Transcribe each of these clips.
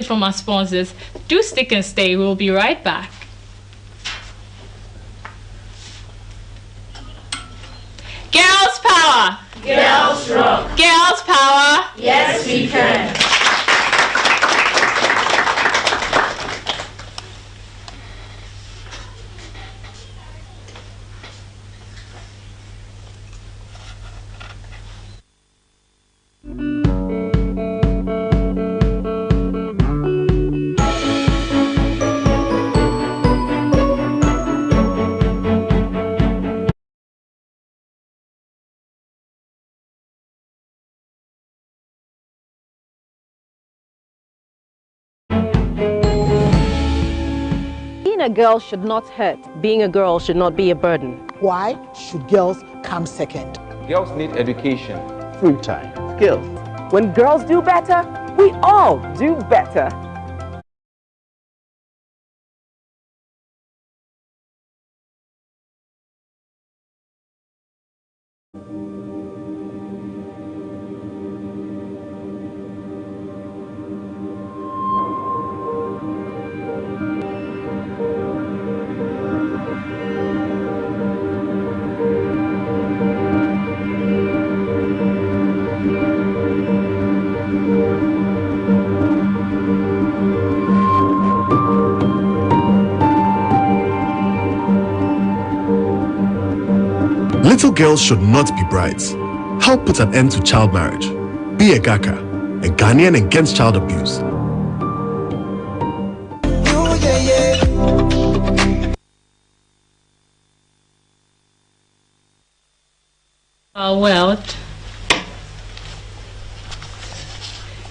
from our sponsors. Do stick and stay. We'll be right back. Girls power! Girls rock! Girls power! Yes, we can! Being a girl should not hurt. Being a girl should not be a burden. Why should girls come second? Girls need education, free time, skills. When girls do better, we all do better. Little girls should not be brides. Help put an end to child marriage. Be a GAKA, a Ghanaian against child abuse. Our world.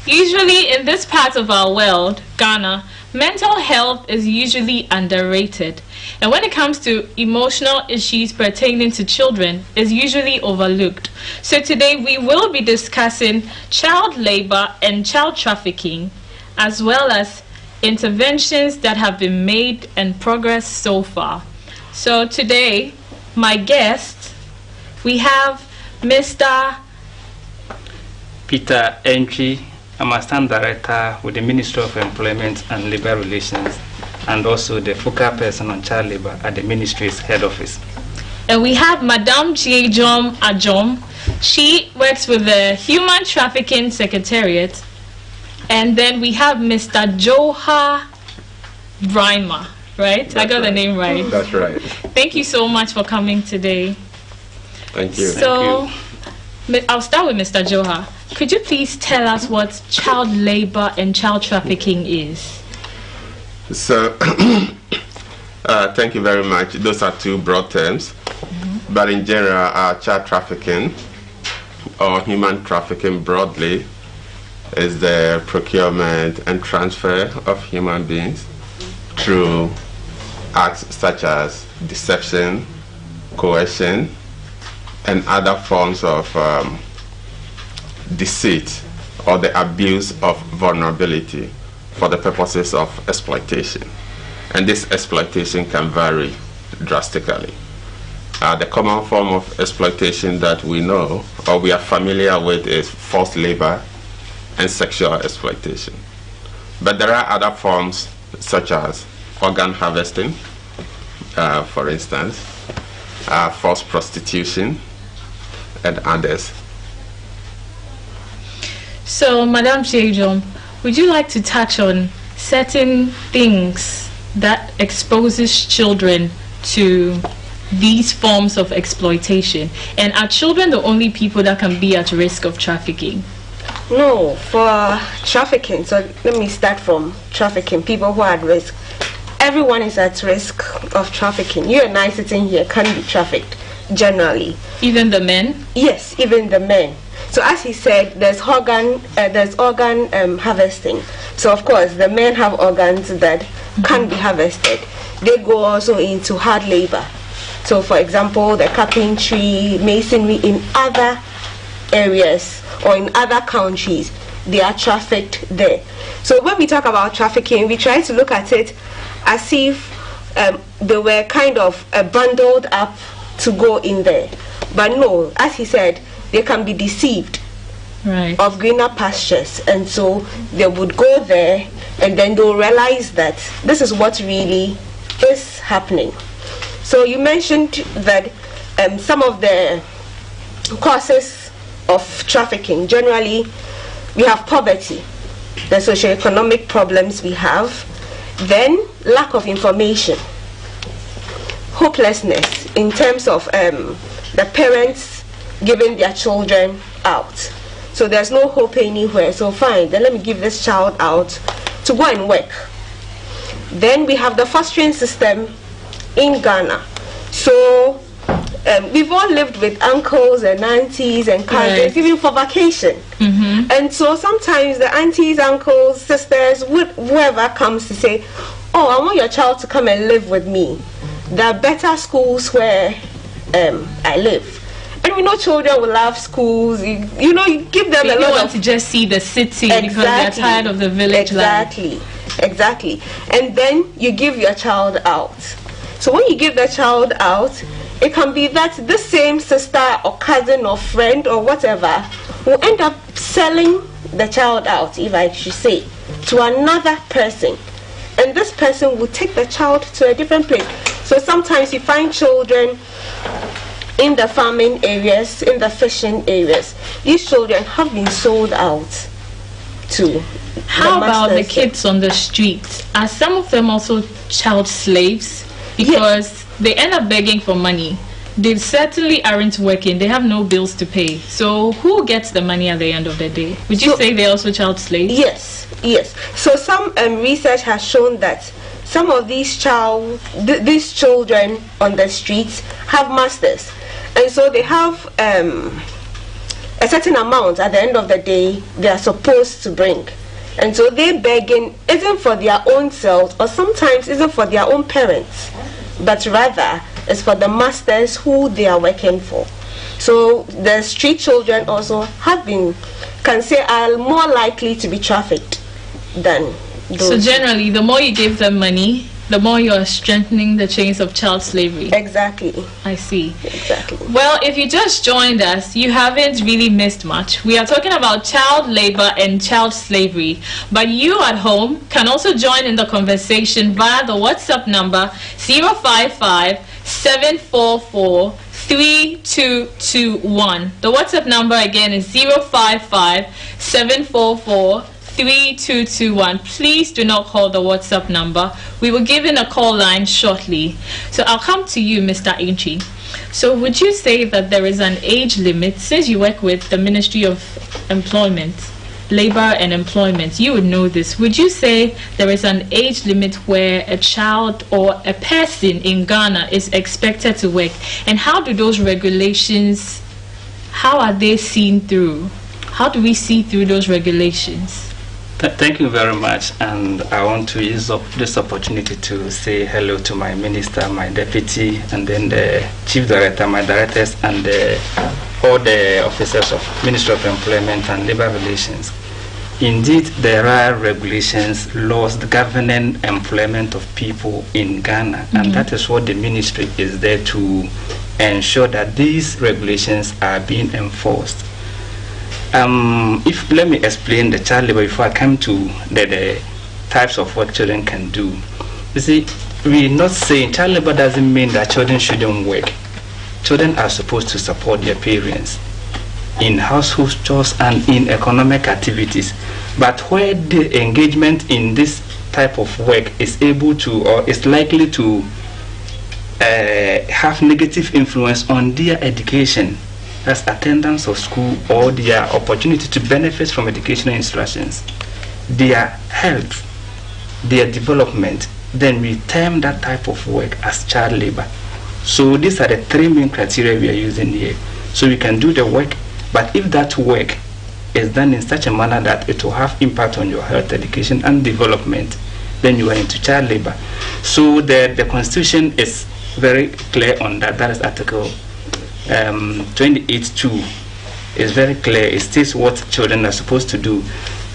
Usually in this part of our world, Ghana, mental health is usually underrated. And when it comes to emotional issues pertaining to children, is usually overlooked. So today we will be discussing child labor and child trafficking, as well as interventions that have been made and progress so far. So today, my guest, we have Mr. Peter Entry. I'm Assistant Director with the Ministry of Employment and Labour Relations, and also the focal person on child labor at the ministry's head office. And we have Madame Chiejom Ajom. She works with the Human Trafficking Secretariat. And then we have Mr. Joha Brimer, right? That's I got right. the name right. That's right. Thank you so much for coming today. Thank you. So, I'll start with Mr. Joha. Could you please tell us what child labor and child trafficking is? So, thank you very much. Those are two broad terms. But in general, child trafficking or human trafficking broadly is the procurement and transfer of human beings through acts such as deception, coercion, and other forms of deceit or the abuse of vulnerability for the purposes of exploitation. And this exploitation can vary drastically. The common form of exploitation that we know or we are familiar with is forced labor and sexual exploitation. But there are other forms such as organ harvesting, for instance, forced prostitution, and others. So, Madame Chiejom, would you like to touch on certain things that exposes children to these forms of exploitation? And are children the only people that can be at risk of trafficking? No, for trafficking, so let me start from trafficking, people who are at risk. Everyone is at risk of trafficking. You and I sitting here can be trafficked, generally. Even the men? Yes, even the men. So as he said, there's organ harvesting. So of course, the men have organs that can be harvested. They go also into hard labor. So for example, the carpentry, masonry in other areas or in other countries, they are trafficked there. So when we talk about trafficking, we try to look at it as if they were kind of bundled up to go in there. But no, as he said, they can be deceived of greener pastures, and so they would go there and then they'll realize that this is what really is happening. So you mentioned that some of the causes of trafficking, generally we have poverty, the socioeconomic problems we have, then lack of information, hopelessness in terms of the parents giving their children out. So there's no hope anywhere, so fine, then let me give this child out to go and work. Then we have the fostering system in Ghana. So we've all lived with uncles and aunties and cousins, even for vacation. And so sometimes the aunties, uncles, sisters, whoever comes to say, oh, I want your child to come and live with me. There are better schools where I live. And we know children will love schools. You know, you give them a lot want to just see the city because they're tired of the village life. Exactly. And then you give your child out. So when you give the child out, it can be that the same sister or cousin or friend or whatever will end up selling the child out, if I should say, to another person. And this person will take the child to a different place. So sometimes you find children in the farming areas, in the fishing areas. These children have been sold out to. How about the kids on the street? Are some of them also child slaves? Because they end up begging for money. They certainly aren't working. They have no bills to pay. So who gets the money at the end of the day? Would you say they're also child slaves? Yes. So some research has shown that some of these children on the streets have masters. And so they have a certain amount at the end of the day they are supposed to bring. And so they're begging, isn't for their own selves, or sometimes isn't for their own parents, but rather it's for the masters who they are working for. So the street children also have been, can say, are more likely to be trafficked than those. So generally, the more you give them money, the more you are strengthening the chains of child slavery. Exactly. I see. Exactly. Well, if you just joined us, you haven't really missed much. We are talking about child labor and child slavery. But you at home can also join in the conversation via the WhatsApp number 055-744-3221. The WhatsApp number again is 055-744-3221. Please do not call the WhatsApp number. We will give in a call line shortly. So I'll come to you, Mr. Ainchi. So would you say that there is an age limit, since you work with the Ministry of Employment, Labor and Employment, you would know this. Would you say there is an age limit where a child or a person in Ghana is expected to work? And how do those regulations, how are they seen through? How do we see through those regulations? Thank you very much, and I want to use up this opportunity to say hello to my minister, my deputy, and then the chief director, my directors, and all the officers of Ministry of Employment and Labor Relations. Indeed, there are regulations, laws governing employment of people in Ghana, and that is what the ministry is there to ensure that these regulations are being enforced. Let me explain the child labor before I come to the types of work children can do. You see, we're not saying child labor doesn't mean that children shouldn't work. Children are supposed to support their parents in household chores and in economic activities. But where the engagement in this type of work is able to or is likely to have negative influence on their education, as attendance of school or their opportunity to benefit from educational instructions, their health, their development, then we term that type of work as child labor. So these are the three main criteria we are using here. So we can do the work, but if that work is done in such a manner that it will have impact on your health, education, and development, then you are into child labor. So the Constitution is very clear on that. That is Article 28.2 is very clear. It states what children are supposed to do.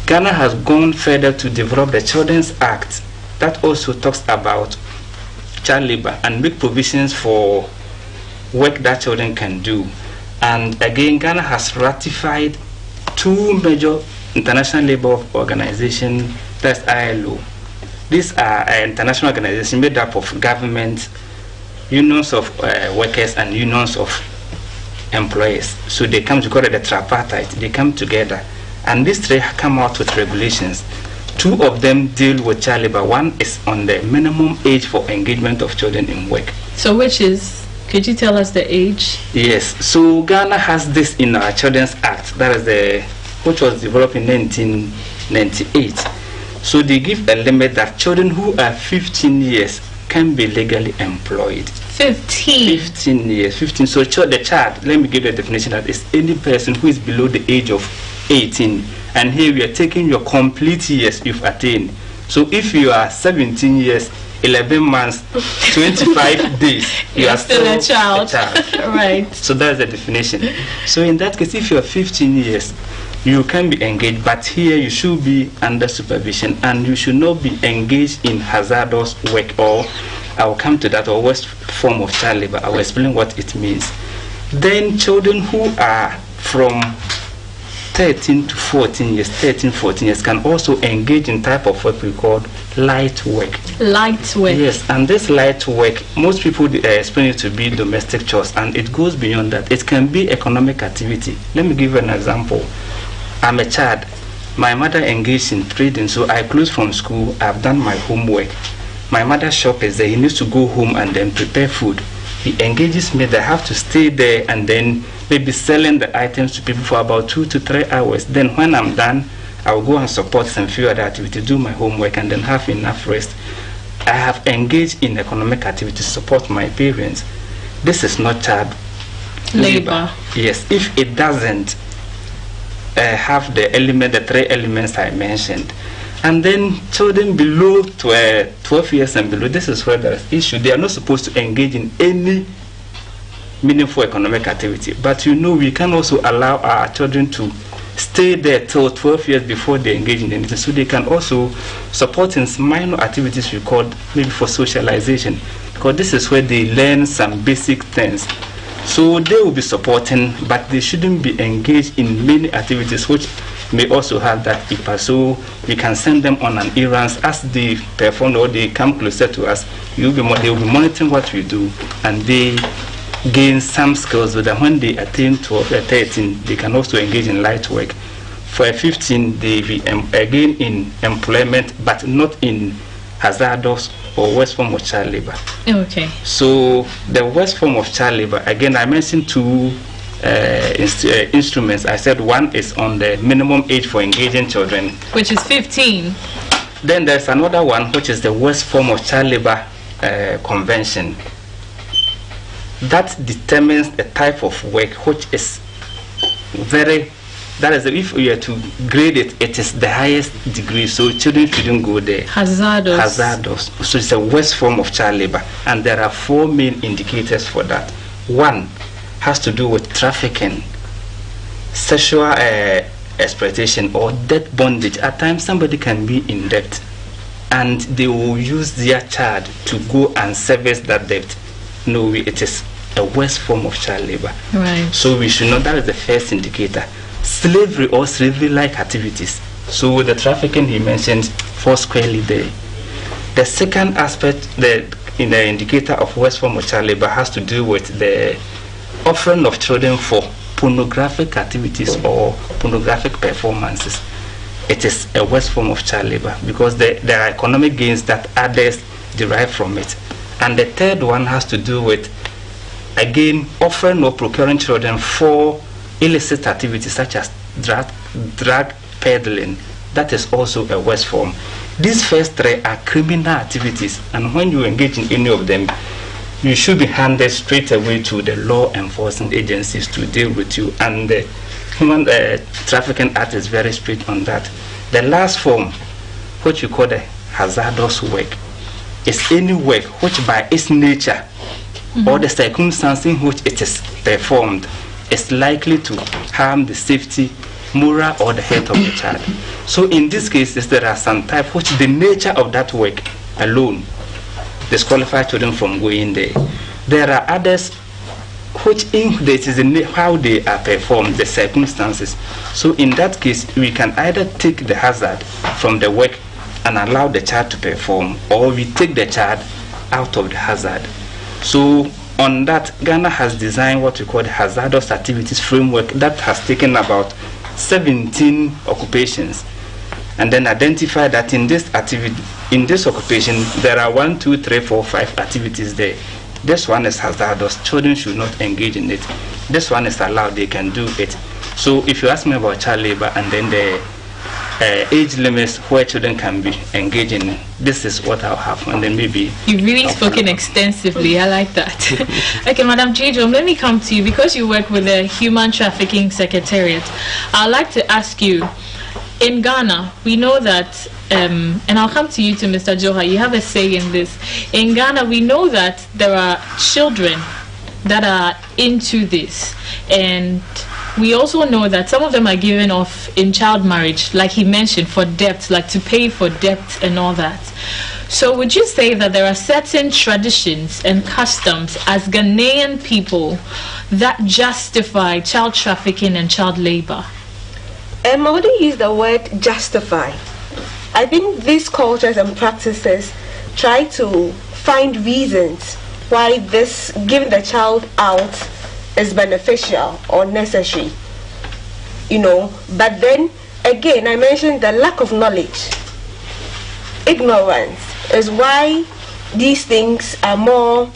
Ghana has gone further to develop the Children's Act that also talks about child labor and make provisions for work that children can do. And again, Ghana has ratified two major international labor organizations That's ILO. These are international organizations made up of government, unions of workers, and unions of employers. So they come together, the tripartite, they come together. And these three come out with regulations. Two of them deal with child labor. One is on the minimum age for engagement of children in work. So which is, could you tell us the age? Yes, so Ghana has this in our Children's Act, that is which was developed in 1998. So they give a limit that children who are 15 years can be legally employed. 15 years. So the child, let me give you a definition, that is any person who is below the age of 18. And here we are taking your complete years you've attained. So if you are 17 years, 11 months, 25 days, you are still a child. Right. So that's the definition. So in that case, if you are 15 years, you can be engaged, but here you should be under supervision, and you should not be engaged in hazardous work, or I will come to that, or worst form of child labor. I will explain what it means. Then children who are from 13 to 14 years, 14 years can also engage in type of work we call light work. Light work. Yes, and this light work, most people explain it to be domestic chores, and it goes beyond that. It can be economic activity. Let me give you an example. I'm a child. My mother engaged in trading, so I closed from school. I've done my homework. My mother's shop is there. He needs to go home and then prepare food. He engages me. They have to stay there and then maybe selling the items to people for about 2 to 3 hours. Then when I'm done, I'll go and support some few other activities, do my homework, and then have enough rest. I have engaged in economic activity to support my parents. This is not child labor. Yes, if it doesn't have the three elements I mentioned. And then children below 12 years and below, this is where there's issue. They are not supposed to engage in any meaningful economic activity. But we can also allow our children to stay there till 12 years before they engage in anything. So they can also support in minor activities we call maybe for socialization, because this is where they learn some basic things. So they will be supporting, but they shouldn't be engaged in many activities which may also have that impact. So we can send them on an errands as they perform or they come closer to us. They will be monitoring what we do, and they gain some skills so that when they attain 12 or 13, they can also engage in light work. For 15, they be again in employment, but not in hazardous or worst form of child labor. Okay. So the worst form of child labor, again, I mentioned two instruments. I said one is on the minimum age for engaging children, which is 15. Then there's another one, which is the worst form of child labor convention. That determines the type of work which is that is, if we are to grade it, it is the highest degree, so children shouldn't go there. Hazardous. So it's a worst form of child labor, and there are 4 main indicators for that. One has to do with trafficking, sexual exploitation, or debt bondage. At times somebody can be in debt, and they will use their child to go and service that debt. No, it is a worst form of child labor. Right. So we should know that is the first indicator. Slavery or slavery-like activities. So the trafficking he mentioned falls squarely there. The second aspect, in the indicator of worst form of child labor, has to do with the offering of children for pornographic activities or pornographic performances. It is a worst form of child labor because there are economic gains that others derive from it. And the third one has to do with, again, offering or procuring children for illicit activities such as drug peddling. That is also a worst form. These first 3 are criminal activities, and when you engage in any of them, you should be handed straight away to the law enforcement agencies to deal with you. And the Human Trafficking Act is very strict on that. The last form, what you call the hazardous work, is any work which by its nature or the circumstance in which it is performed is likely to harm the safety, moral, or the health of the child. So in this case, there are some type which the nature of that work alone disqualify children from going there. There are others which it is how they are performed, the circumstances. So in that case, we can either take the hazard from the work and allow the child to perform, or we take the child out of the hazard. So on that, Ghana has designed what we call the Hazardous Activities Framework that has taken about 17 occupations, and then identified that in this occupation there are 1, 2, 3, 4, 5 activities there. This one is hazardous, children should not engage in it. This one is allowed, they can do it. So if you ask me about child labor and then the age limits where children can be engaged in, this is what I'll have, and then maybe you've really spoken extensively. I like that. Okay, Madam Jejom, let me come to you because you work with the Human Trafficking Secretariat. I'd like to ask you, in Ghana, we know that, and I'll come to you, to Mr. Joha, you have a say in this. In Ghana, we know that there are children that are into this, and we also know that some of them are given off in child marriage, like he mentioned, for debt, like to pay for debt and all that. So would you say that there are certain traditions and customs as Ghanaian people that justify child trafficking and child labor? I wouldn't use the word justify. I think these cultures and practices try to find reasons why this giving the child out is beneficial or necessary, but then again I mentioned the lack of knowledge. Ignorance is why these things are more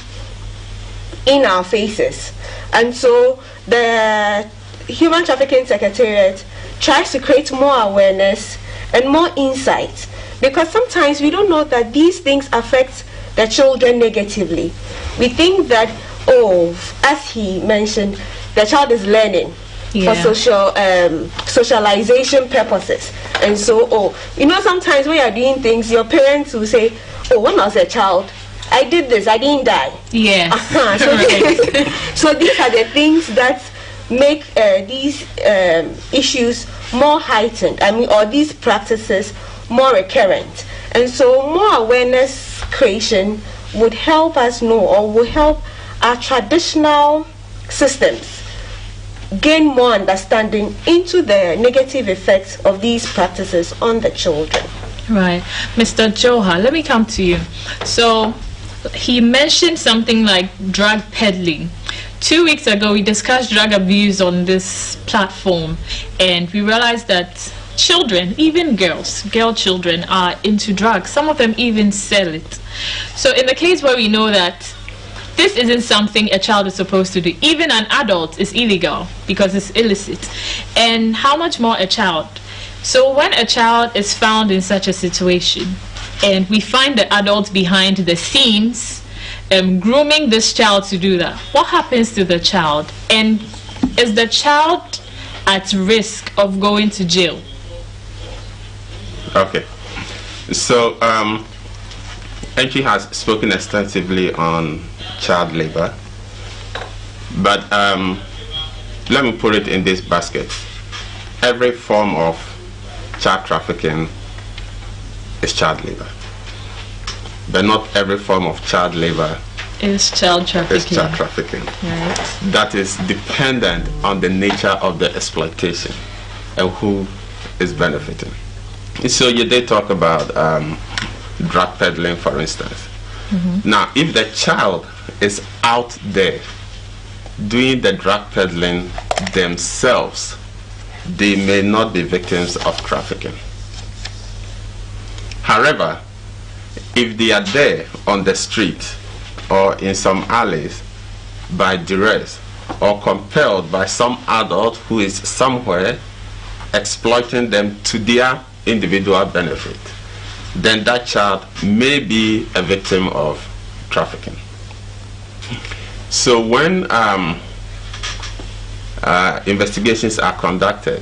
in our faces, and so the Human Trafficking Secretariat tries to create more awareness and more insight, because sometimes we don't know that these things affect the children negatively. We think that, as he mentioned, the child is learning for socialization purposes, and so sometimes when you're doing things, your parents will say, when I was a child I did this, I didn't die. So these are the things that make these issues more heightened, or these practices more recurrent. And so more awareness creation would help us know, or will help our traditional systems gain more understanding into the negative effects of these practices on the children. Right. Mr. Joha, let me come to you. So he mentioned something like drug peddling. 2 weeks ago, we discussed drug abuse on this platform, and we realized that children, even girl children, are into drugs. Some of them even sell it. So in the case where we know that this isn't something a child is supposed to do, even an adult is illegal because it's illicit, and how much more a child? So when a child is found in such a situation, and we find the adult behind the scenes grooming this child to do that, what happens to the child? And is the child at risk of going to jail? Okay. So, Enchi has spoken extensively on child labor, but let me put it in this basket. Every form of child trafficking is child labor, but not every form of child labor is child trafficking. Right. That is dependent on the nature of the exploitation and who is benefiting. So you did talk about drug peddling, for instance. Now, if the child is out there doing the drug peddling themselves, they may not be victims of trafficking. However, if they are there on the street or in some alleys by duress or compelled by some adult who is somewhere exploiting them to their individual benefit, then that child may be a victim of trafficking. So when investigations are conducted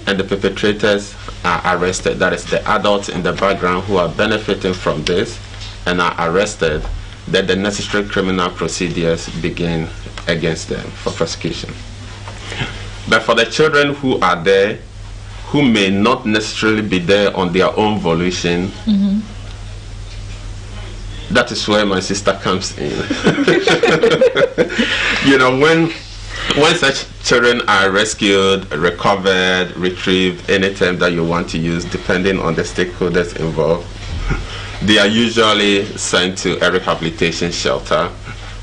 and the perpetrators are arrested, that is the adults in the background who are benefiting from this and are arrested, then the necessary criminal procedures begin against them for prosecution. But for the children who are there, who may not necessarily be there on their own volition, that is where my sister comes in. when such children are rescued, recovered, retrieved, any term that you want to use, depending on the stakeholders involved, they are usually sent to a rehabilitation shelter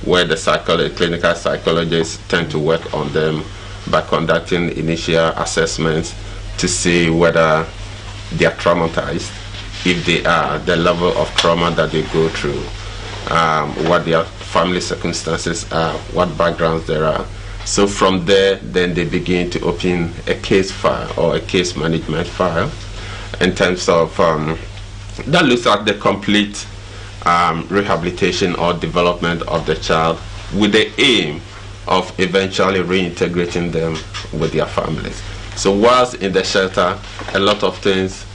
where the clinical psychologists tend to work on them by conducting initial assessments to see whether they are traumatized, if they are, the level of trauma that they go through, what their family circumstances are, what backgrounds there are. So from there, then they begin to open a case file or a case management file in terms of that looks at the complete rehabilitation or development of the child with the aim of eventually reintegrating them with their families. So whilst in the shelter, a lot of things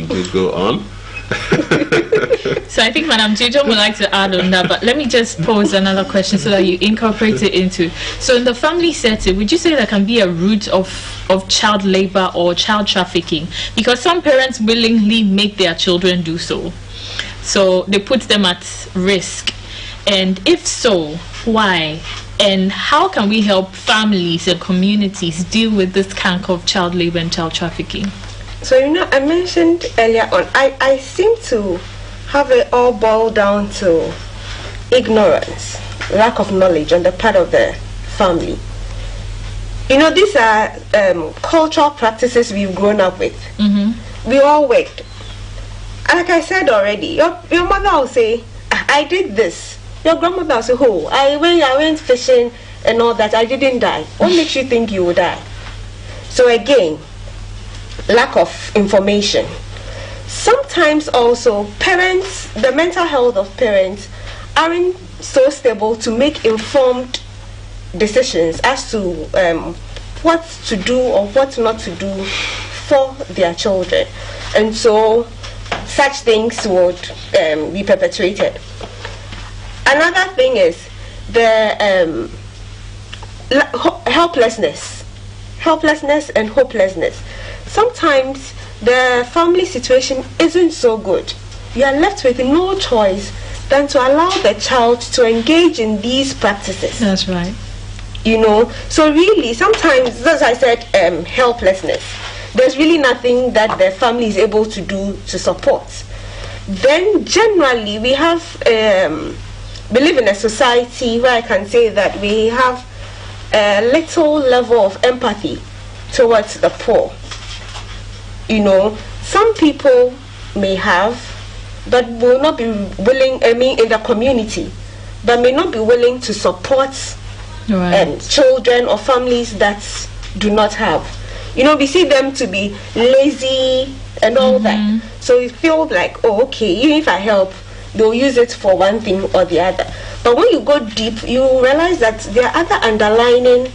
do go on. So I think Madam Jojo would like to add on that, but let me just pose another question so that you incorporate it into. So in the family setting, would you say there can be a root of child labor or child trafficking? Because some parents willingly make their children do so. So they put them at risk. And if so, why? And how can we help families and communities deal with this canker of child labor and child trafficking? So, you know, I mentioned earlier on, I seem to have it all boiled down to ignorance, lack of knowledge on the part of the family. You know, these are cultural practices we've grown up with. We all worked. Like I said already, your mother will say, I did this. Your grandmother will say, oh, I went fishing and all that. I didn't die. What makes you think you will die? So again, lack of information. Sometimes also parents, the mental health of parents aren't so stable to make informed decisions as to what to do or what not to do for their children, and so such things would be perpetrated. Another thing is the helplessness and hopelessness. Sometimes the family situation isn't so good. You are left with no choice than to allow the child to engage in these practices. That's right. You know, so really sometimes, as I said, helplessness. There's really nothing that the family is able to do to support. Then generally we have we live in a society where I can say that we have a little level of empathy towards the poor. You know, some people may have, but will not be willing, I mean, in the community, but may not be willing to support children or families that do not have. You know, we see them to be lazy and all that. So it feels like, oh, okay, even if I help, they'll use it for one thing or the other. But when you go deep, you realize that there are other underlying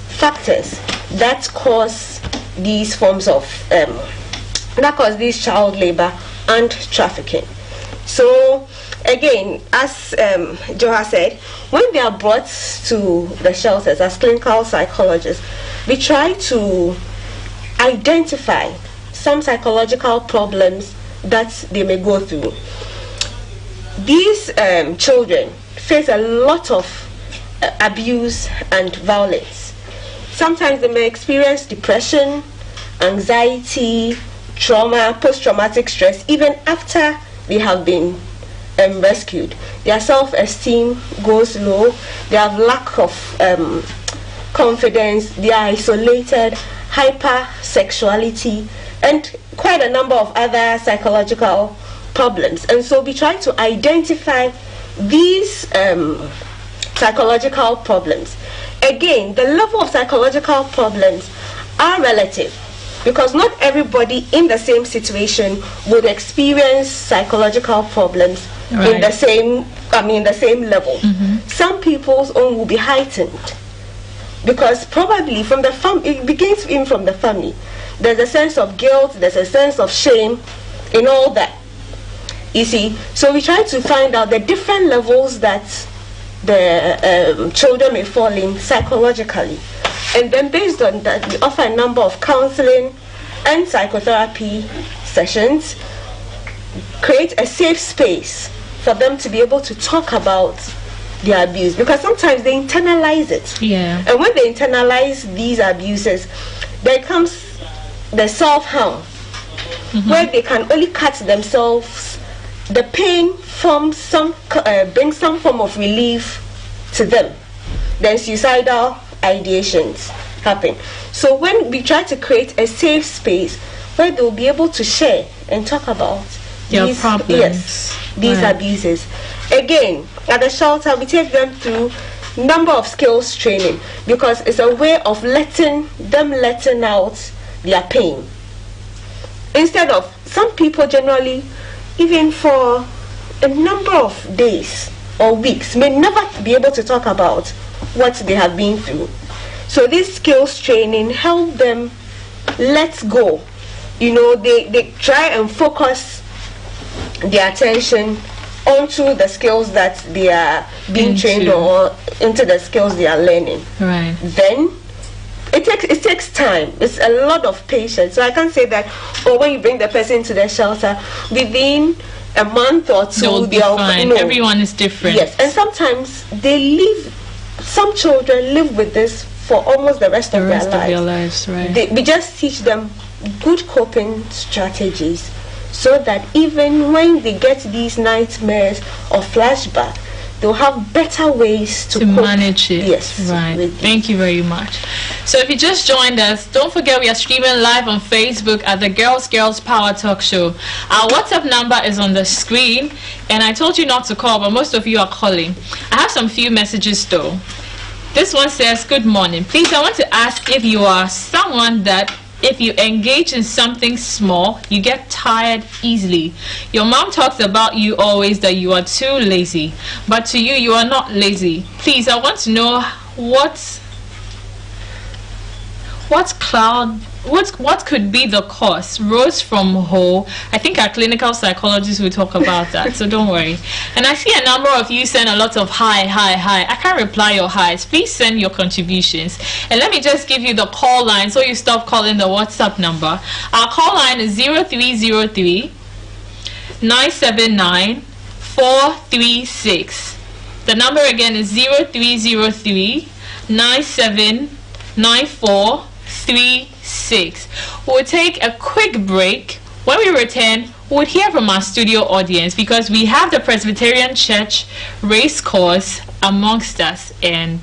factors that cause these forms of that cause these child labor and trafficking. So again, as Joha said, when they are brought to the shelters as clinical psychologists, we try to identify some psychological problems that they may go through. These children face a lot of abuse and violence. Sometimes they may experience depression, anxiety, trauma, post-traumatic stress, even after they have been rescued. Their self-esteem goes low, they have lack of confidence, they are isolated, hypersexuality, and quite a number of other psychological problems. And so we try to identify these psychological problems. Again, the level of psychological problems are relative, because not everybody in the same situation would experience psychological problems in the same, the same level. Some people's own will be heightened, because probably from the it begins in from the family. There's a sense of guilt, there's a sense of shame in all that. You see, so we try to find out the different levels that the children may fall in psychologically. And then based on that, we offer a number of counseling and psychotherapy sessions, create a safe space for them to be able to talk about the abuse, because sometimes they internalize it. Yeah. And when they internalize these abuses, there comes the self-harm, where they can only cut themselves. The pain from brings some form of relief to them. Then suicidal ideations happen. So when we try to create a safe space where they'll be able to share and talk about these problems, these abuses. Again, at the shelter, we take them through number of skills training, because it's a way of letting out their pain. Instead of, some people generally, even for a number of days or weeks, may never be able to talk about what they have been through. So this skills training help them let go. You know, they try and focus their attention onto the skills that they are being trained or into the skills they are learning. Right. Then it takes time. It's a lot of patience. So I can't say that, when you bring the person to the shelter, within a month or two they'll be fine. No. Everyone is different. Yes, and sometimes some children live with this for almost the rest of their lives. Right. We just teach them good coping strategies, so that even when they get these nightmares or flashback, they'll have better ways to manage it. Yes. Right. Thank you very much. So if you just joined us, don't forget we are streaming live on Facebook at the Girls Power Talk Show. Our WhatsApp number is on the screen, and I told you not to call, but most of you are calling. I have some few messages though. This one says, good morning. Please, I want to ask if you are someone that if you engage in something small, you get tired easily. Your mom talks about you always that you are too lazy, but to you, you are not lazy. Please, I want to know what could be the cause? Rose from Ho. I think our clinical psychologist will talk about that, so don't worry. And I see a number of you send a lot of hi. I can't reply your highs. Please send your contributions. And let me just give you the call line so you stop calling the WhatsApp number. Our call line is 0303 979 436. The number again is 0303 979 436. We'll take a quick break. When we return, we'll hear from our studio audience, because we have the Presbyterian Church race course amongst us. And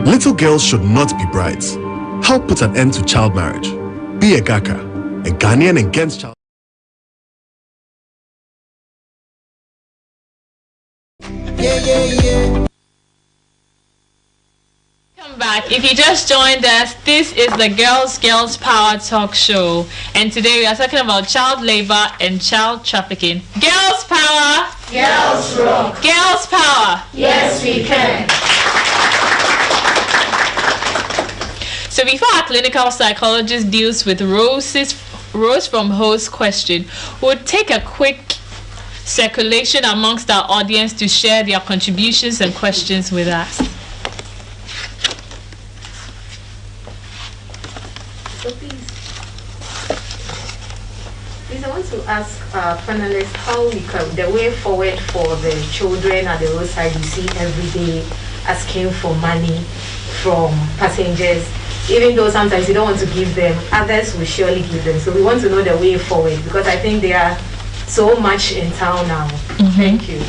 Little girls should not be brides. Help put an end to child marriage. Be a Gaka, a Ghanaian against child. welcome back. If you just joined us, this is the Girls Power Talk Show, and today we are talking about child labor and child trafficking. Girls power! Girls rock! Girls power! Yes, we can! So before our clinical psychologist deals with Rose from Ho's question, we'll take a quick circulation amongst our audience to share their contributions and questions with us. So please Please, I want to ask panelists how we can, the way forward for the children at the roadside you see every day asking for money from passengers, even though sometimes you don't want to give them, others will surely give them. So we want to know the way forward, because I think they are so much in town now. Thank you.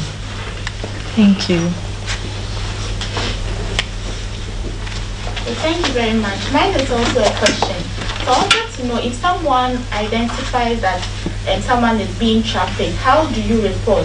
Thank you. Thank you very much. Mine is also a question. So I wanted to know, if someone identifies that someone is being trafficked, how do you report?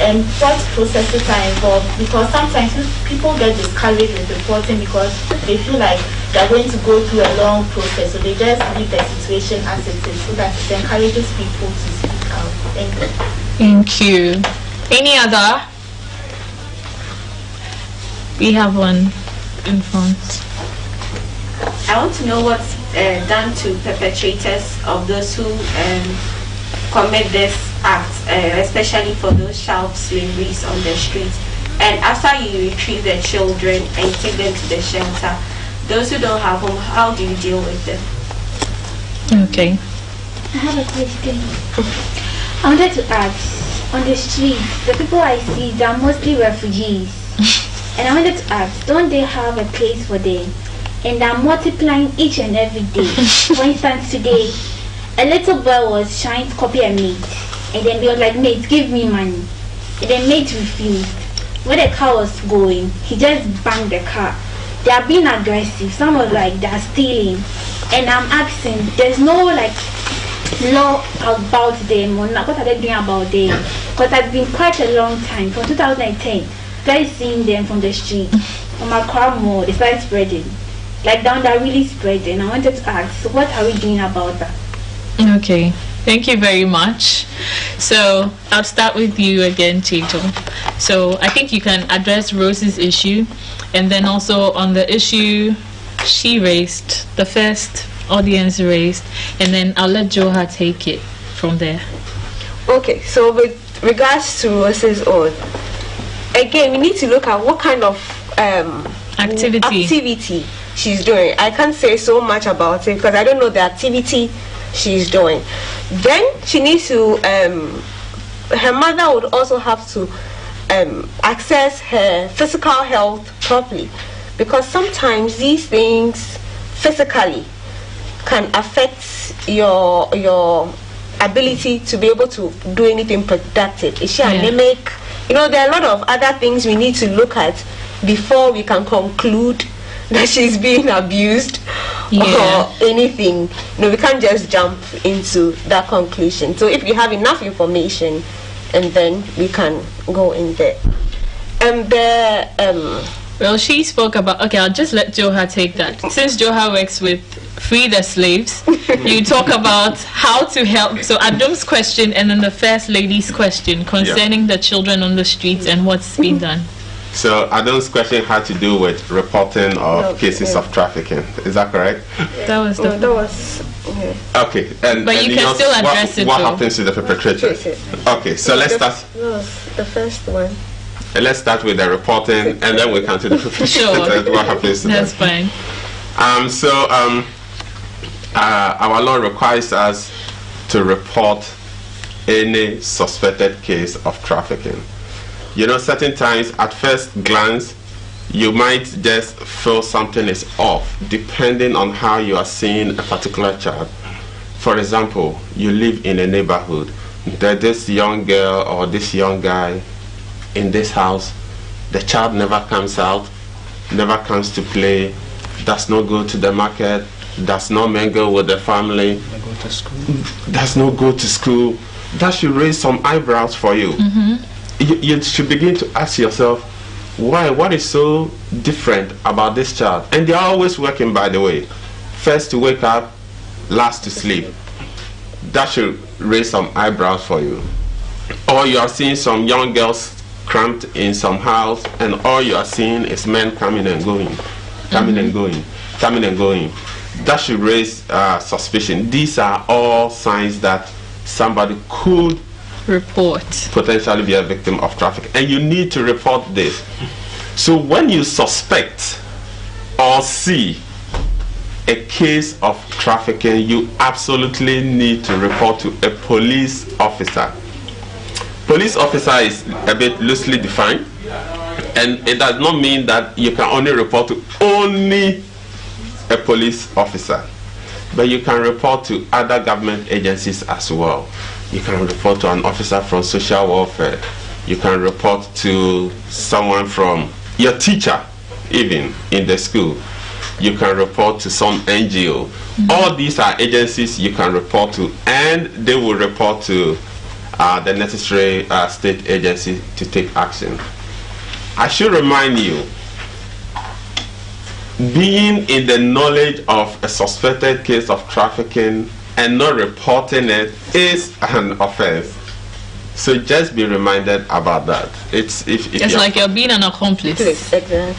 And what processes are involved? Because sometimes people get discouraged with reporting because they feel like they're going to go through a long process, so they just leave the situation as it is, so that it encourages people to speak out. Thank you. Thank you. Any other? We have one in front. I want to know what's done to perpetrators of those who commit this act, especially for those child slaveries on the streets. And after you retrieve the children and you take them to the shelter, those who don't have home, how do you deal with them? Okay. I have a question. I wanted to ask, on the streets, the people I see, they are mostly refugees. And I wanted to ask, don't they have a place for them? And they're multiplying each and every day. For instance, today, a little boy was trying to copy a mate. And then he was like, mate, give me money. And then mate refused. When the car was going, he just banged the car. They are being aggressive. Some was like, they're stealing. And I'm asking, there's no like law about them or not, what are they doing about them? Because it's been quite a long time, from 2010, started seeing them from the street. On my car more, they started spreading. Like down there really spreading. I wanted to ask, so what are we doing about that? Okay, thank you very much. So I'll start with you again, Chito. So I think you can address Rose's issue, and then also on the issue she raised, the first audience raised, and then I'll let Joha take it from there. Okay, so with regards to Rose's own, again, we need to look at what kind of activity she's doing. I can't say so much about it because I don't know the activity she's doing. Then she needs to her mother would also have to access her physical health properly, because sometimes these things physically can affect your ability to be able to do anything productive. Is she anemic? You know, there are a lot of other things we need to look at before we can conclude that she's being abused or anything. You know, we can't just jump into that conclusion. So if you have enough information, and then we can go in there. Well, she spoke about, okay, I'll just let Joha take that. Since Joha works with Free the Slaves, you talk about how to help. So Adam's question and then the First Lady's question concerning the children on the streets and what's been done. So Adam's question had to do with reporting of cases of trafficking. Is that correct? That was okay. But you can still address it. What happens to the perpetrators? Okay, so let's start. The first one. Let's start with the reporting, and then we come to the perpetrators. Sure. What happens to them? That's fine. Our law requires us to report any suspected case of trafficking. You know, certain times, at first glance, you might just feel something is off, depending on how you are seeing a particular child. For example, you live in a neighborhood. There's this young girl or this young guy in this house. The child never comes out, never comes to play, does not go to the market, does not mingle with the family, does not go to school. That should raise some eyebrows for you. You should begin to ask yourself, why? What is so different about this child? And they are always working, by the way. First to wake up, last to sleep. That should raise some eyebrows for you. Or you are seeing some young girls cramped in some house, and all you are seeing is men coming and going, coming and going, coming and going. That should raise suspicion. These are all signs that somebody could potentially be a victim of trafficking, and you need to report this. So when you suspect or see a case of trafficking, you absolutely need to report to a police officer. Police officer is a bit loosely defined, and it does not mean that you can only report to only a police officer, but you can report to other government agencies as well. You can report to an officer from social welfare. You can report to someone from your teacher, even in the school. You can report to some NGO. All these are agencies you can report to, and they will report to the necessary state agency to take action. I should remind you, being in the knowledge of a suspected case of trafficking and not reporting it is an offense. So just be reminded about that. It's like you're being an accomplice.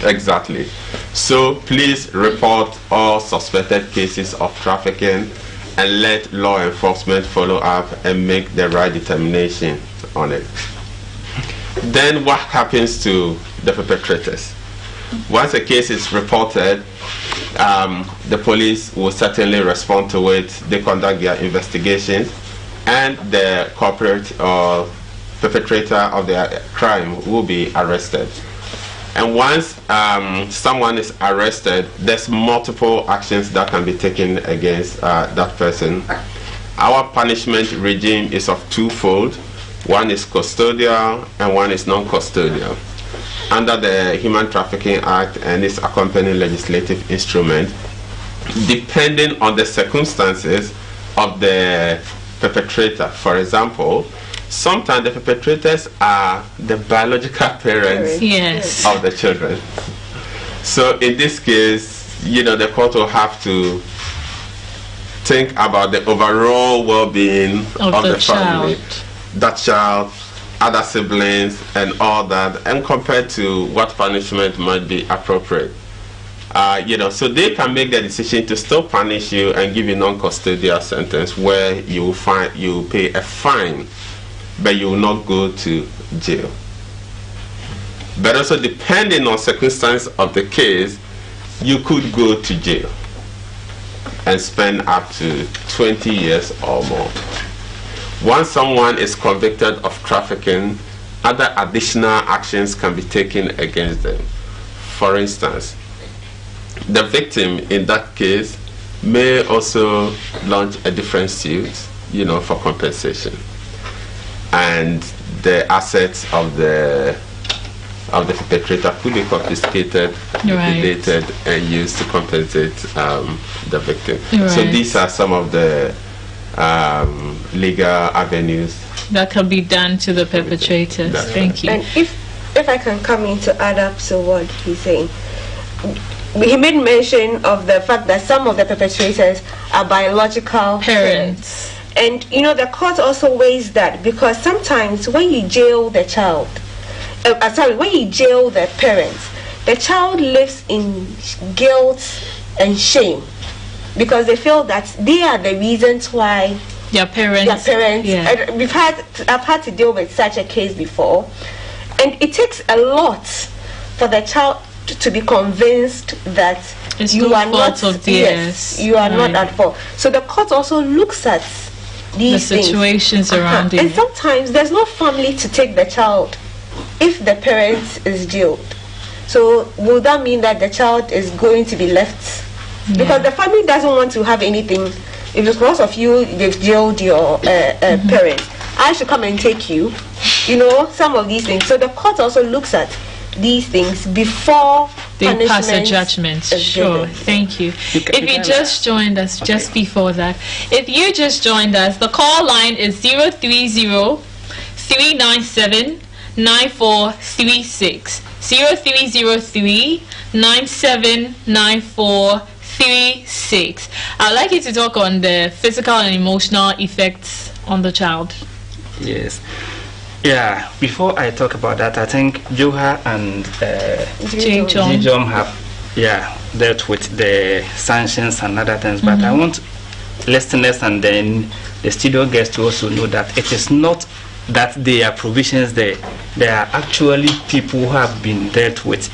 Exactly. So please report all suspected cases of trafficking and let law enforcement follow up and make the right determination on it. Then what happens to the perpetrators? Once a case is reported, the police will certainly respond to it. They conduct their investigations, and the culprit or perpetrator of the crime will be arrested. And once someone is arrested, there's multiple actions that can be taken against that person. Our punishment regime is of twofold. One is custodial and one is non-custodial. Under the Human Trafficking Act and its accompanying legislative instrument, depending on the circumstances of the perpetrator. For example, sometimes the perpetrators are the biological parents of the children. So in this case, the court will have to think about the overall well-being of the family, that child, other siblings, and all that, and compare to what punishment might be appropriate. So they can make the decision to still punish you and give you non-custodial sentence where you pay a fine, but you will not go to jail. But also, depending on circumstance of the case, you could go to jail and spend up to 20 years or more. Once someone is convicted of trafficking, other additional actions can be taken against them. For instance, the victim in that case may also launch a different suit, for compensation. And the assets of the perpetrator could be confiscated, liquidated, and used to compensate the victim. So these are some of the legal avenues that can be done to the perpetrators. Thank you. And if I can come in to add up to what he's saying, he made mention of the fact that some of the perpetrators are biological parents. And the court also weighs that, because sometimes when you jail the child, when you jail the parents, the child lives in guilt and shame, because they feel that they are the reasons why their parents. Yeah. I've had to deal with such a case before, and it takes a lot for the child to be convinced that you are not not at fault. So the court also looks at these situations around it. And sometimes there's no family to take the child if the parent is jailed. So will that mean that the child is going to be left? Because the family doesn't want to have anything. If it's because of you, they've jailed your parents, I should come and take you. Some of these things. So the court also looks at these things before they pass a judgment. Sure, thank you. If you just joined us, just before that, if you just joined us, the call line is 030-397-9436. 0303-979436. I'd like you to talk on the physical and emotional effects on the child. Yes. Yeah, before I talk about that, I think Joha and Jijom have dealt with the sanctions and other things, but I want listeners and then the studio guests to also know that it is not that there are provisions there. There are actually people who have been dealt with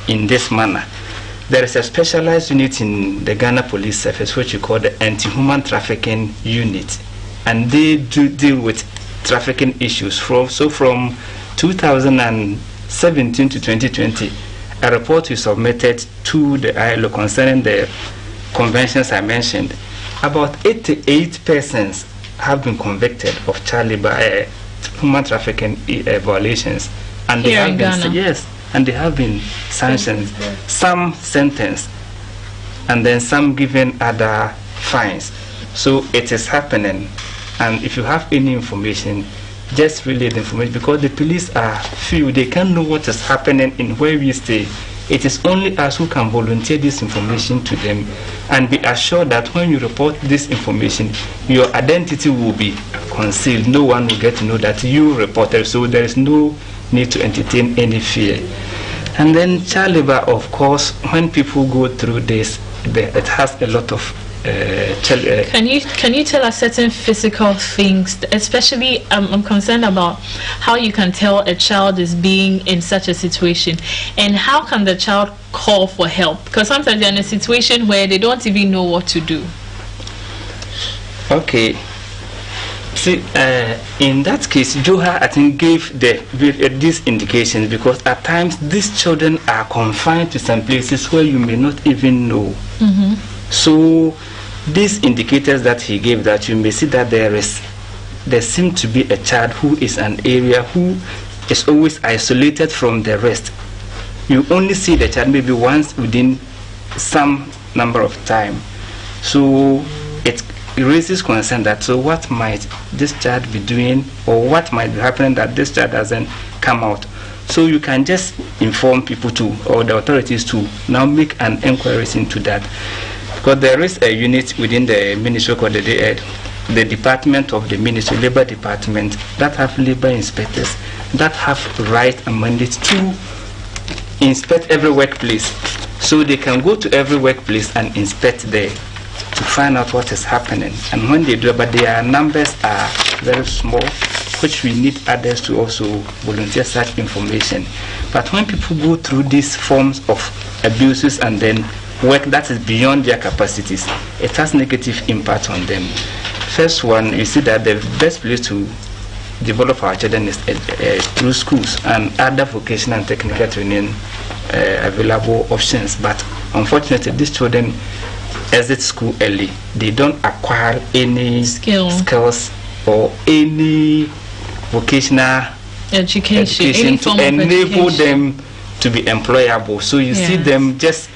in this manner. there is a specialized unit in the Ghana Police Service which we call the Anti-Human Trafficking Unit, and they do deal with trafficking issues. From 2017 to 2020, a report we submitted to the ILO concerning the conventions I mentioned. About 88 persons have been convicted of child labor, human trafficking violations, and they have been and they have been sanctioned, some sentenced, and then some given other fines. So it is happening, and if you have any information, just relay the information, because the police are few, they can't know what is happening in where we stay. It is only us who can volunteer this information to them, and be assured that when you report this information, your identity will be concealed. No one will get to know that you reported, so there is no need to entertain any fear. And then child labor, of course, when people go through this, it has a lot of Can you tell us certain physical things, especially I'm concerned about how you can tell a child is being in such a situation, and how can the child call for help, because sometimes they're in a situation where they don't even know what to do. Okay, see, in that case, Joha, I think, gave these indications, because at times these children are confined to some places where you may not even know. So these indicators that he gave, that you may see that there seems to be a child who is an area who is always isolated from the rest. You only see the child maybe once within some number of time. So it raises concern that, so what might this child be doing, or what might be happening that this child doesn't come out? So you can just inform people to, or the authorities to now make an inquiry into that. Because there is a unit within the ministry called the Department of the Ministry, Labor Department, that have labor inspectors that have right and mandate to inspect every workplace. So they can go to every workplace and inspect there to find out what is happening. And when they do, but their numbers are very small, which we need others to also volunteer such information. But when people go through these forms of abuses and then work that is beyond their capacities, it has negative impact on them. First one, you see that the best place to develop our children is through schools and other vocational and technical training available options. But unfortunately, these children exit school early. They don't acquire any skills or any vocational education to enable them to be employable. So you see them just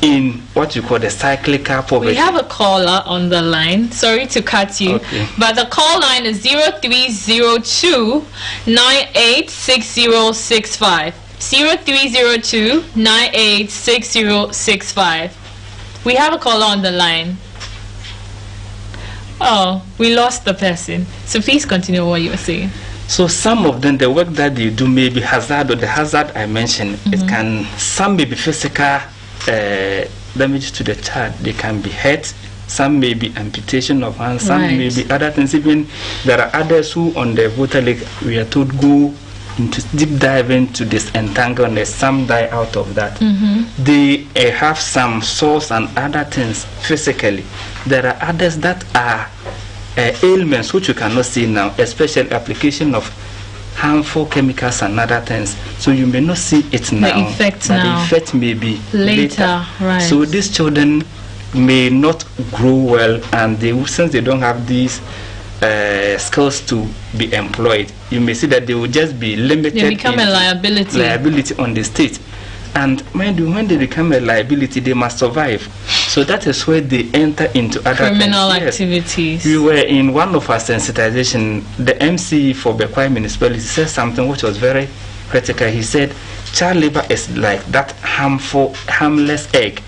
in what you call the cyclical poverty. We have a caller on the line. Sorry to cut you, but the call line is 0302 986065. 0302 986065. We have a caller on the line. Oh, we lost the person. So please continue what you were saying. So some of them, the work that they do may be hazard, or the hazard I mentioned, it can, some may be physical damage to the child. They can be hurt, some may be amputation of hands, some may be other things. Even there are others who on the voter lake, we are told, go into deep diving to disentangle, and some die out of that. They have some sores and other things physically. There are others that are ailments which you cannot see now, especially application of harmful chemicals and other things. So you may not see it now, the effect may be later. So these children may not grow well, and since they don't have these skills to be employed, you may see that they will just be limited. They become a liability on the state. And mind you, when they become a liability, they must survive. So that is where they enter into other criminal activities. We were in one of our sensitization, the MC for Bekwai municipality said something which was very critical. He said, child labor is like that harmless egg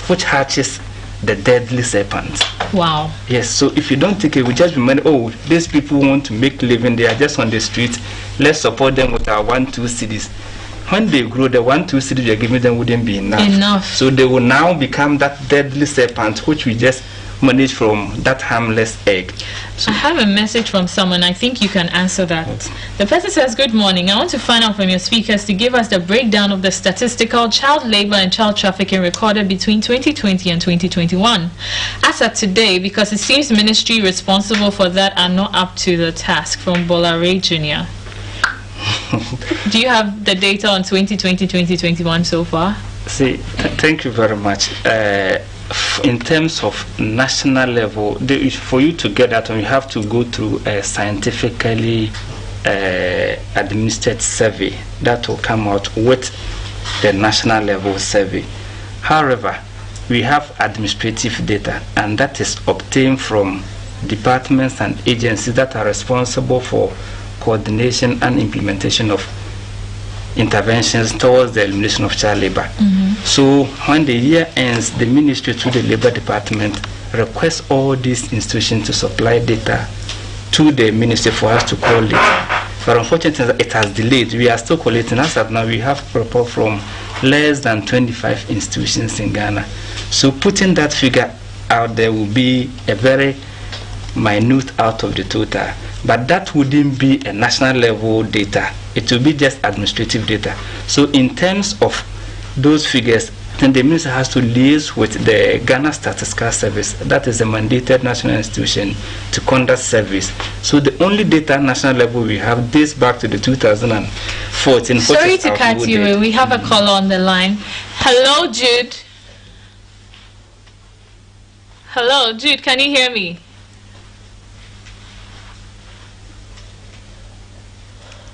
which hatches the deadly serpent. Wow. Yes, so if you don't take it, we just remember, oh, these people want to make living, they are just on the street, let's support them with our 1-2 cedis. When they grow, the 1-2 cedis we are giving them wouldn't be enough. So they will now become that deadly serpent which we just managed from that harmless egg. So I have a message from someone. I think you can answer that. The person says, good morning. I want to find out from your speakers to give us the breakdown of the statistical child labor and child trafficking recorded between 2020 and 2021. As of today, because it seems ministry responsible for that are not up to the task. From Bola Ray Jr. Do you have the data on 2020, 2021 so far? See, thank you very much. In terms of national level, for you to get that, you have to go through a scientifically administered survey that will come out with the national level survey. However, we have administrative data, and that is obtained from departments and agencies that are responsible for coordination and implementation of interventions towards the elimination of child labor. So when the year ends, the ministry through the labor department requests all these institutions to supply data to the ministry for us to collate. But unfortunately, it has delayed. We are still collating. As of now, we have report from less than 25 institutions in Ghana. So putting that figure out there will be a very minute out of the total. But that wouldn't be a national level data. It will be just administrative data. So in terms of those figures, then the minister has to liaise with the Ghana Statistical Service, that is a mandated national institution to conduct surveys. So the only data national level we have dates back to the 2014. Sorry to cut you. We have a caller on the line. Hello, Jude. Hello, Jude. Can you hear me?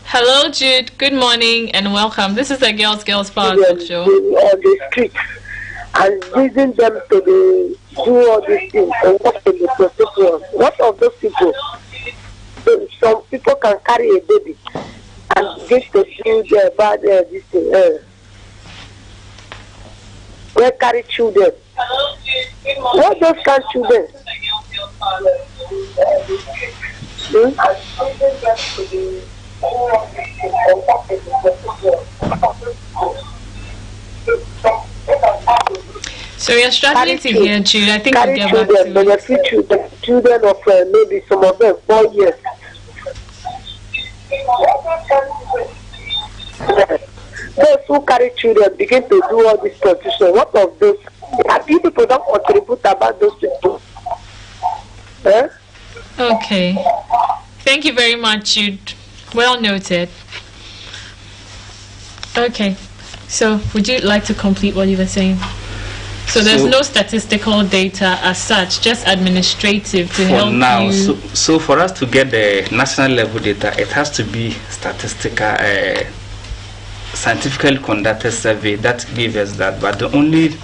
Hello, Jude. Good morning and welcome. This is the Girls Power Talk Show. On the street and using them to do all these things and work in the prostitution. What of those people? Some people can carry a baby and get to do their bad this thing. They carry children. What those kind of children? So we are struggling to hear you. I think we'll get back to children of maybe some of them 4 years. Those who carry children begin to do all this prostitution. What of those? People don't contribute about those people. Okay. Thank you very much, Jude. Well noted. Okay. So would you like to complete what you were saying? So there's no statistical data as such, just administrative to help now, you. So for us to get the national level data, it has to be statistical, scientifically conducted survey that gives us that. But the only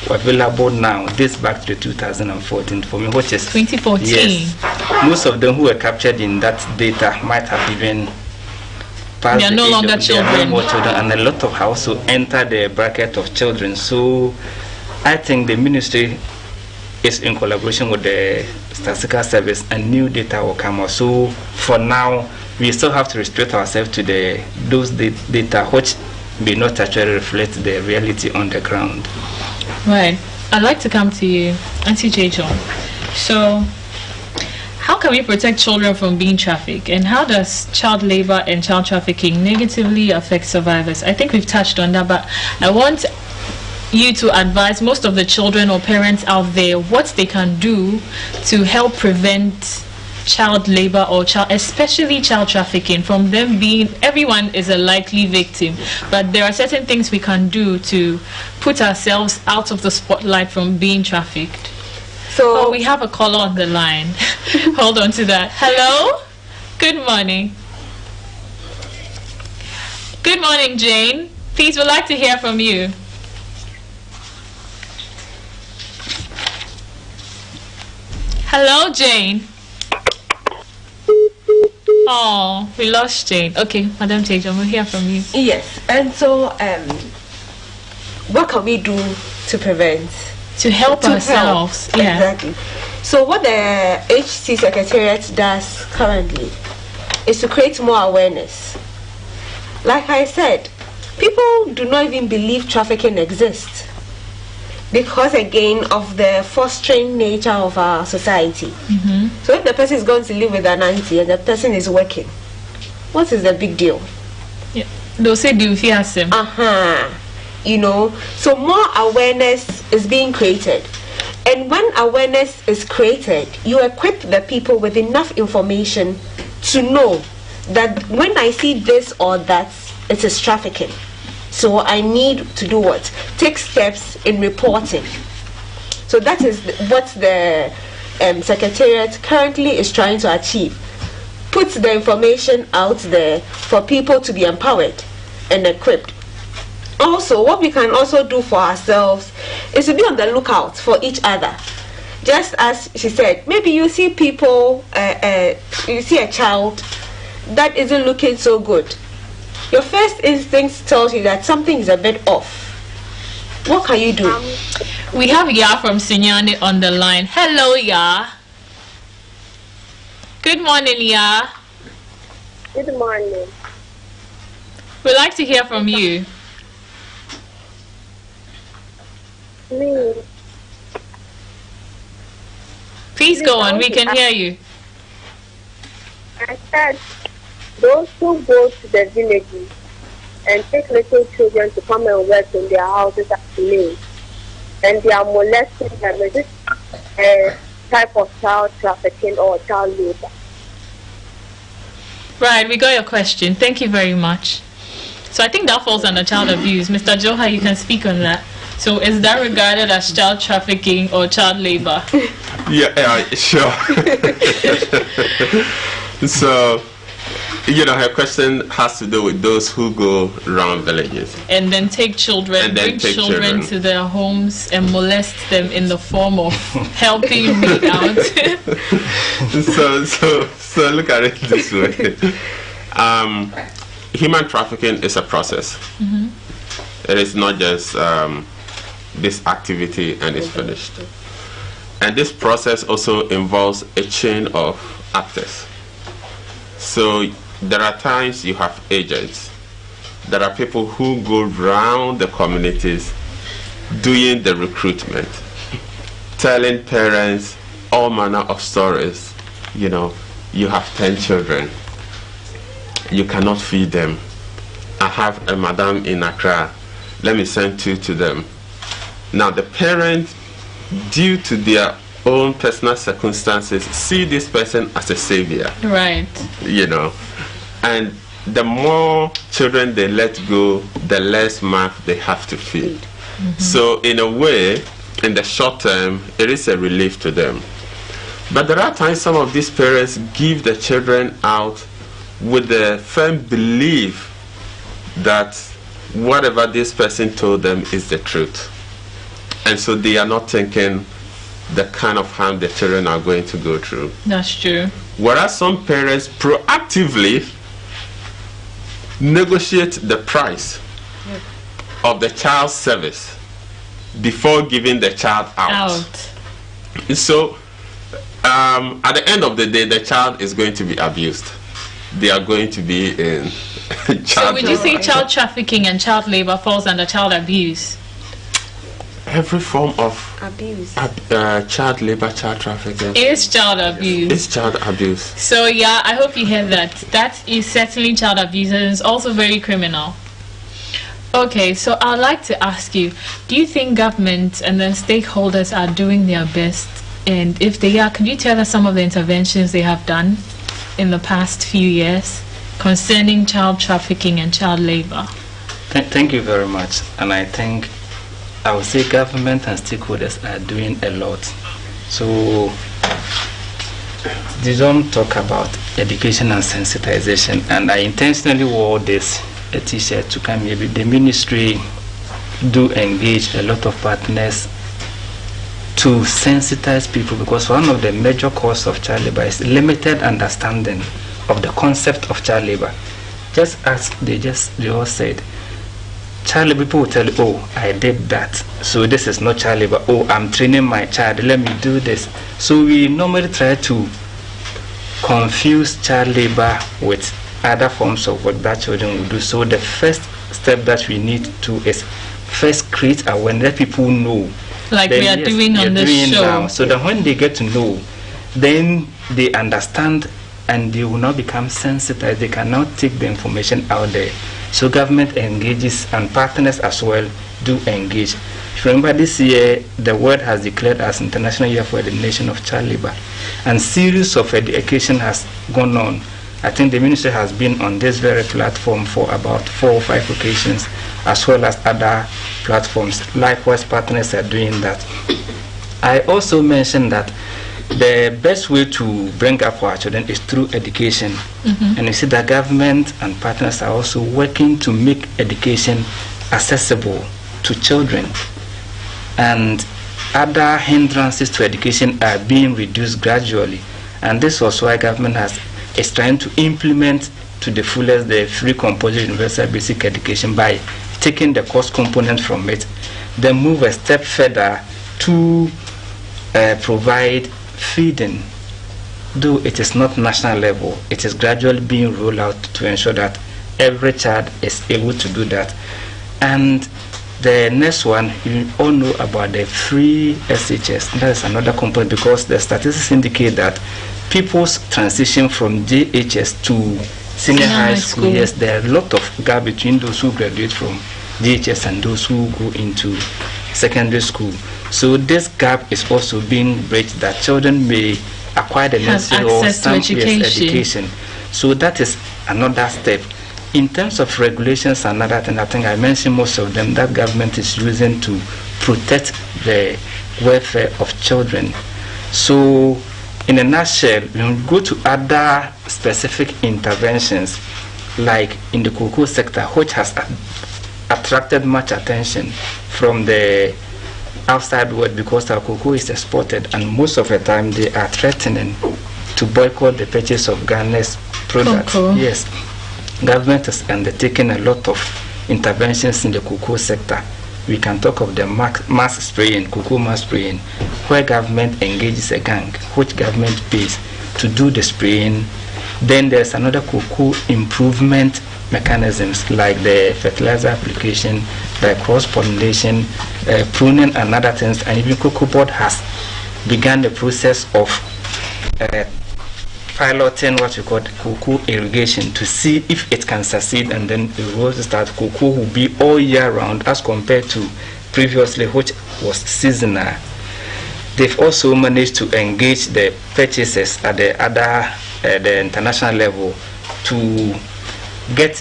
available now dates back to 2014 for me, which is 2014. Yes, most of them who were captured in that data might have even passed. They are no longer children. And a lot of households enter the bracket of children. So I think the ministry is in collaboration with the Statistical Service, and new data will come out. So for now, we still have to restrict ourselves to those data which may not actually reflect the reality on the ground. Right. I'd like to come to you, Auntie J-John. So how can we protect children from being trafficked, and how does child labor and child trafficking negatively affect survivors? I think we've touched on that, but I want you to advise most of the children or parents out there what they can do to help prevent child labor or especially child trafficking from them being. Everyone is a likely victim, but there are certain things we can do to put ourselves out of the spotlight from being trafficked. So we have a caller on the line. Hold on to that. Hello, good morning. Good morning, Jane. Please, we'd like to hear from you. Hello, Jane. Oh, we lost Jane. Okay, Madam Tejon, we'll hear from you. Yes, and so what can we do to prevent? To help ourselves. Yeah. Exactly. So what the HC Secretariat does currently is to create more awareness. Like I said, people do not even believe trafficking exists. because again of the fostering nature of our society. So if the person is going to live with an auntie and the person is working, what is the big deal? Yeah. They'll say do you have him? You know, so more awareness is being created. And when awareness is created, you equip the people with enough information to know that when I see this or that, it is trafficking. So I need to do what? Take steps in reporting. So that is what the Secretariat currently is trying to achieve. Put the information out there for people to be empowered and equipped. Also, what we can also do for ourselves is to be on the lookout for each other. Just as she said, maybe you see people, you see a child that isn't looking so good. Your first instinct tells you that something is a bit off. What can you do? We have Ya from Sinyane on the line. Hello, Ya. Good morning, Ya. Good morning. We'd like to hear from you. Me. Please go on, we can hear you. I said those who go to the villages and take little children to come and work in their houses as slaves, and they are molesting them. Is this a type of child trafficking or child labor? Right, we got your question. Thank you very much. So I think that falls under child abuse. Mr. Joha, you can speak on that. So is that regarded as child trafficking or child labor? Yeah, sure. So, you know, her question has to do with those who go around villages. And then take children, bring children to their homes and molest them in the form of helping me out. So look at it this way. Human trafficking is a process. It is not just this activity and it's finished. And this process also involves a chain of actors. So there are times you have agents. There are people who go around the communities doing the recruitment, telling parents all manner of stories. You know, you have 10 children. You cannot feed them. I have a madam in Accra. Let me send 2 to them. Now the parents, due to their own personal circumstances, see this person as a savior. Right. You know, and the more children they let go, the less mouth they have to feed. So in a way, in the short term, it is a relief to them. But there are times some of these parents give the children out with the firm belief that whatever this person told them is the truth. And so they are not thinking the kind of harm the children are going to go through. That's true. Whereas some parents proactively negotiate the price of the child's service before giving the child out. So at the end of the day, the child is going to be abused. They are going to be in child. So would you say child trafficking and child labor falls under child abuse? Every form of abuse, child labor, child trafficking is child abuse. It's child abuse. So yeah, I hope you heard that. That is certainly child abuse and it's also very criminal. Okay, so I'd like to ask you, do you think government and then stakeholders are doing their best? And if they are, could you tell us some of the interventions they have done in the past few years concerning child trafficking and child labor? Thank you very much. And I think I would say government and stakeholders are doing a lot. So they don't talk about education and sensitization, and I intentionally wore this a t-shirt to come here. The ministry do engage a lot of partners to sensitize people, because one of the major causes of child labor is limited understanding of the concept of child labor. Just as they all said, child labor, people will tell you, oh, I did that, so this is not child labor. Oh, I'm training my child, let me do this. So we normally try to confuse child labor with other forms of what that children will do. So the first step that we need to is first create awareness, let people know Like we are doing on this show. Now. So that when they get to know, then they understand and they will not become sensitized. They can now take the information out there. So government engages and partners as well do engage. If you remember this year, the world has declared as International Year for Elimination of Child Labor. And series of education has gone on. I think the ministry has been on this very platform for about 4 or 5 occasions, as well as other platforms. Likewise, partners are doing that. I also mentioned that the best way to bring up our children is through education. And you see that government and partners are also working to make education accessible to children. And other hindrances to education are being reduced gradually. And this was why government is trying to implement to the fullest the free compulsory universal basic education by taking the cost component from it, then move a step further to provide feeding. Though it is not national level, it is gradually being rolled out to ensure that every child is able to do that. And the next one, you all know about the free SHS. That is another component because the statistics indicate that people's transition from JHS to senior high school, yes, there are a lot of gap between those who graduate from JHS and those who go into secondary school. So this gap is also being bridged that children may acquire the necessary or some education. So that is another step. In terms of regulations, another thing, I think I mentioned most of them that government is using to protect the welfare of children. So in a nutshell, when we go to other specific interventions, like in the cocoa sector, which has attracted much attention from the outside world because our cocoa is exported, and most of the time they are threatening to boycott the purchase of Ghana's products. Cocoa. Yes, government has undertaken a lot of interventions in the cocoa sector. We can talk of the mass spraying, cocoa mass spraying, where government engages a gang, which government pays to do the spraying. Then there's another cocoa improvement mechanisms like the fertilizer application, the cross-pollination, pruning and other things. And even Cocoa Board has begun the process of piloting what we call cocoa irrigation to see if it can succeed, and then it will start. Cocoa will be all year round as compared to previously, which was seasonal. They've also managed to engage the purchasers at the other the international level to get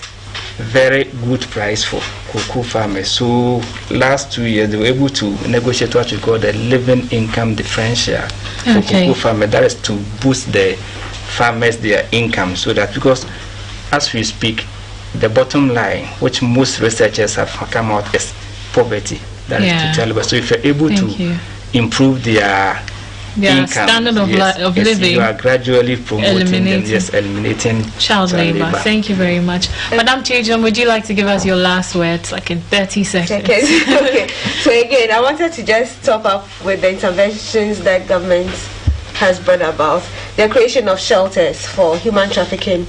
very good price for cocoa farmers. So last 2 years they were able to negotiate what we call the living income differential for cocoa farmers. That is to boost the farmers their income, so that, because as we speak, the bottom line, which most researchers have come out, is poverty. That is to tell us. So if you're able to improve their income, standard of living, you are gradually promoting them, eliminating child labor. Thank you very much. Madam Tejon, would you like to give us your last words, like in 30 seconds? Okay. So again, I wanted to just top up with the interventions that government has brought about. The creation of shelters for human trafficking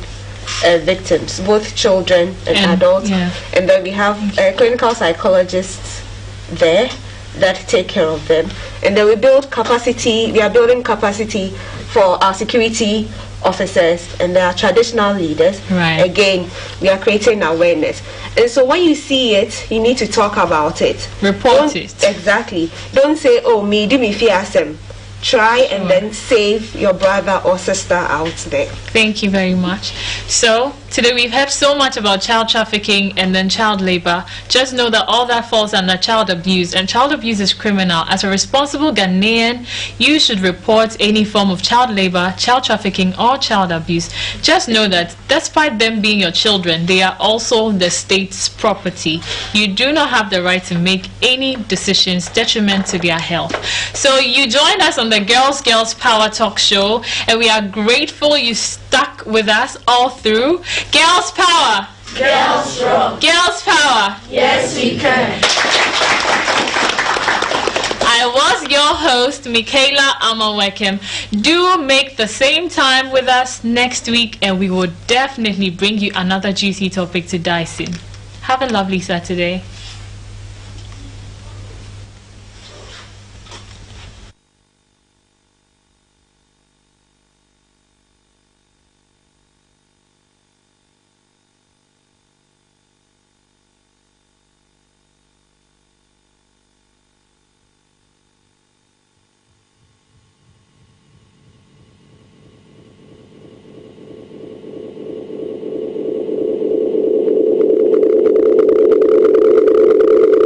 victims, both children and adults. And then we have clinical psychologists there that take care of them. And then we build capacity, we are building capacity for our security officers and their traditional leaders. Again, we are creating awareness. And so when you see it, you need to talk about it. Report it. Exactly. Don't say, oh, me, do me fearsome. Try and then save your brother or sister out there. Thank you very much. So today we've heard so much about child trafficking and then child labor. Just know that all that falls under child abuse, and child abuse is criminal. As a responsible Ghanaian, you should report any form of child labor, child trafficking, or child abuse. Just know that despite them being your children, they are also the state's property. You do not have the right to make any decisions detriment to their health. So you joined us on the Girls Power Talk Show, and we are grateful you stuck with us all through. Girls Power! Girls strong! Girls Power! Yes, we can! I was your host, Michaela Amawekem. Do make the same time with us next week, and we will definitely bring you another juicy topic to dice in. Have a lovely Saturday.